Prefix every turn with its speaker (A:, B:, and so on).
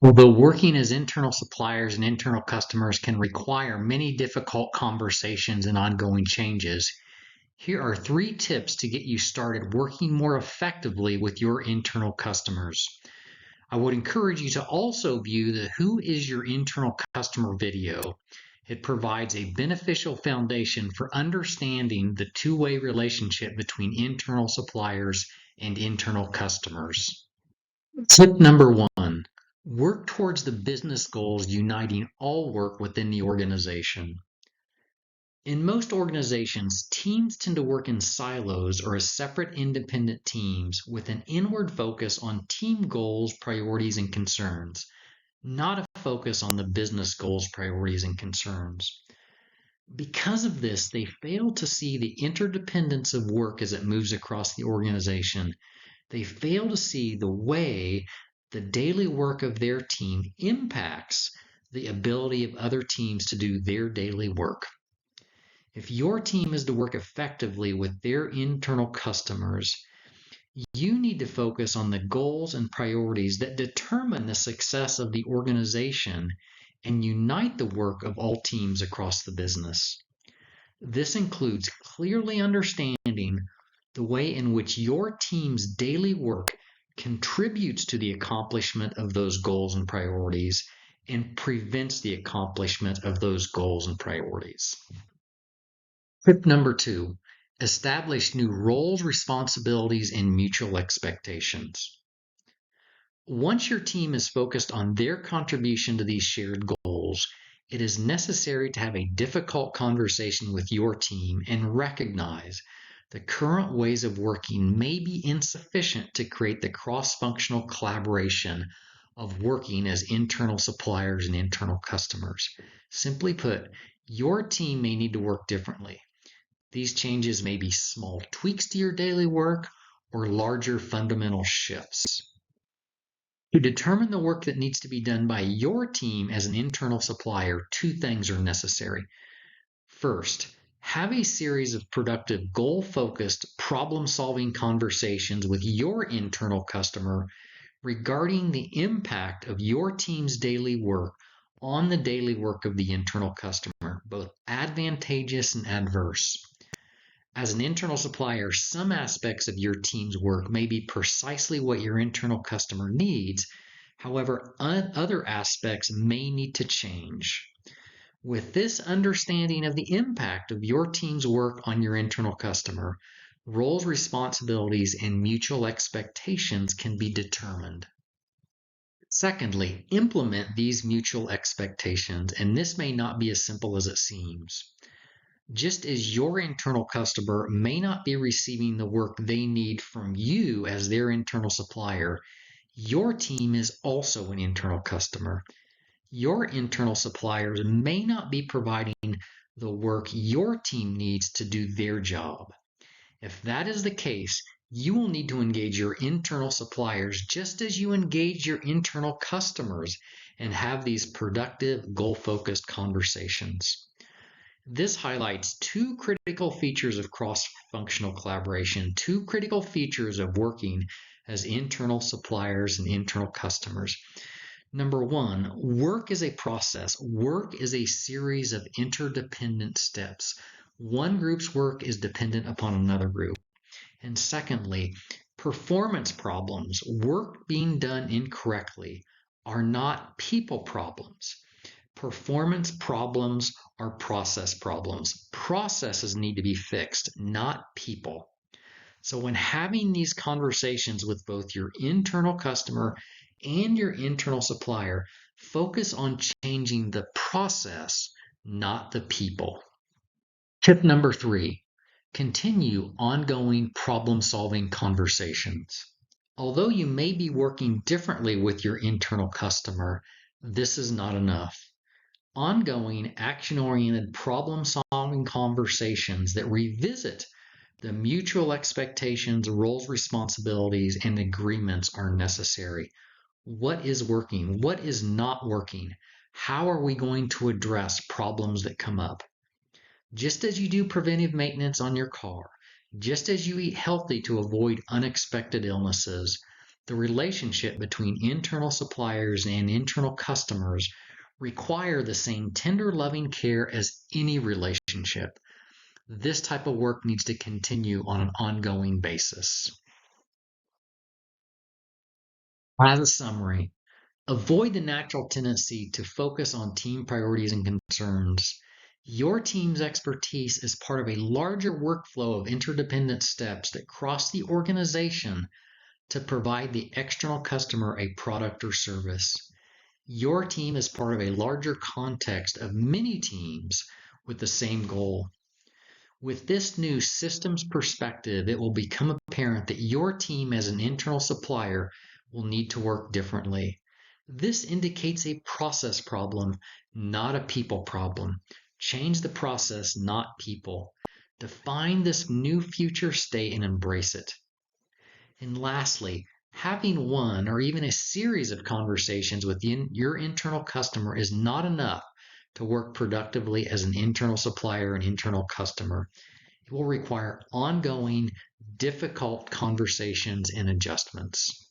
A: Although working as internal suppliers and internal customers can require many difficult conversations and ongoing changes, here are 3 tips to get you started working more effectively with your internal customers. I would encourage you to also view the Who is Your Internal Customer video. It provides a beneficial foundation for understanding the two-way relationship between internal suppliers and internal customers. Tip number 1, work towards the business goals uniting all work within the organization. In most organizations, teams tend to work in silos or as separate independent teams with an inward focus on team goals, priorities, and concerns, not a focus on the business goals, priorities, and concerns. Because of this, they fail to see the interdependence of work as it moves across the organization. They fail to see the way the daily work of their team impacts the ability of other teams to do their daily work. If your team is to work effectively with their internal customers, you need to focus on the goals and priorities that determine the success of the organization and unite the work of all teams across the business. This includes clearly understanding the way in which your team's daily work contributes to the accomplishment of those goals and priorities and prevents the accomplishment of those goals and priorities. Tip number 2, establish new roles, responsibilities, and mutual expectations. Once your team is focused on their contribution to these shared goals, it is necessary to have a difficult conversation with your team and recognize the current ways of working may be insufficient to create the cross-functional collaboration of working as internal suppliers and internal customers. Simply put, your team may need to work differently. These changes may be small tweaks to your daily work or larger fundamental shifts. To determine the work that needs to be done by your team as an internal supplier, 2 things are necessary. First, have a series of productive, goal-focused, problem-solving conversations with your internal customer regarding the impact of your team's daily work on the daily work of the internal customer, both advantageous and adverse. As an internal supplier, some aspects of your team's work may be precisely what your internal customer needs. However, other aspects may need to change. With this understanding of the impact of your team's work on your internal customer, roles, responsibilities, and mutual expectations can be determined. Secondly, implement these mutual expectations, and this may not be as simple as it seems. Just as your internal customer may not be receiving the work they need from you as their internal supplier, your team is also an internal customer. Your internal suppliers may not be providing the work your team needs to do their job. If that is the case, you will need to engage your internal suppliers just as you engage your internal customers and have these productive, goal-focused conversations. This highlights 2 critical features of cross-functional collaboration, 2 critical features of working as internal suppliers and internal customers. Number 1, work is a process. Work is a series of interdependent steps. One group's work is dependent upon another group. And secondly, performance problems, work being done incorrectly, are not people problems. Performance problems are process problems. Processes need to be fixed, not people. So when having these conversations with both your internal customer and your internal supplier, focus on changing the process, not the people. Tip number 3, continue ongoing problem-solving conversations. Although you may be working differently with your internal customer, this is not enough. Ongoing, action-oriented, problem-solving conversations that revisit the mutual expectations, roles, responsibilities, and agreements are necessary. What is working? What is not working? How are we going to address problems that come up? Just as you do preventive maintenance on your car, just as you eat healthy to avoid unexpected illnesses, The relationship between internal suppliers and internal customers require the same tender, loving care as any relationship. This type of work needs to continue on an ongoing basis. As a summary, avoid the natural tendency to focus on team priorities and concerns. Your team's expertise is part of a larger workflow of interdependent steps that cross the organization to provide the external customer a product or service. Your team is part of a larger context of many teams with the same goal. With this new systems perspective, it will become apparent that your team as an internal supplier will need to work differently. This indicates a process problem, not a people problem. Change the process, not people. Define this new future state and embrace it. And lastly, having one or even a series of conversations with your internal customer is not enough to work productively as an internal supplier and internal customer. It will require ongoing, difficult conversations and adjustments.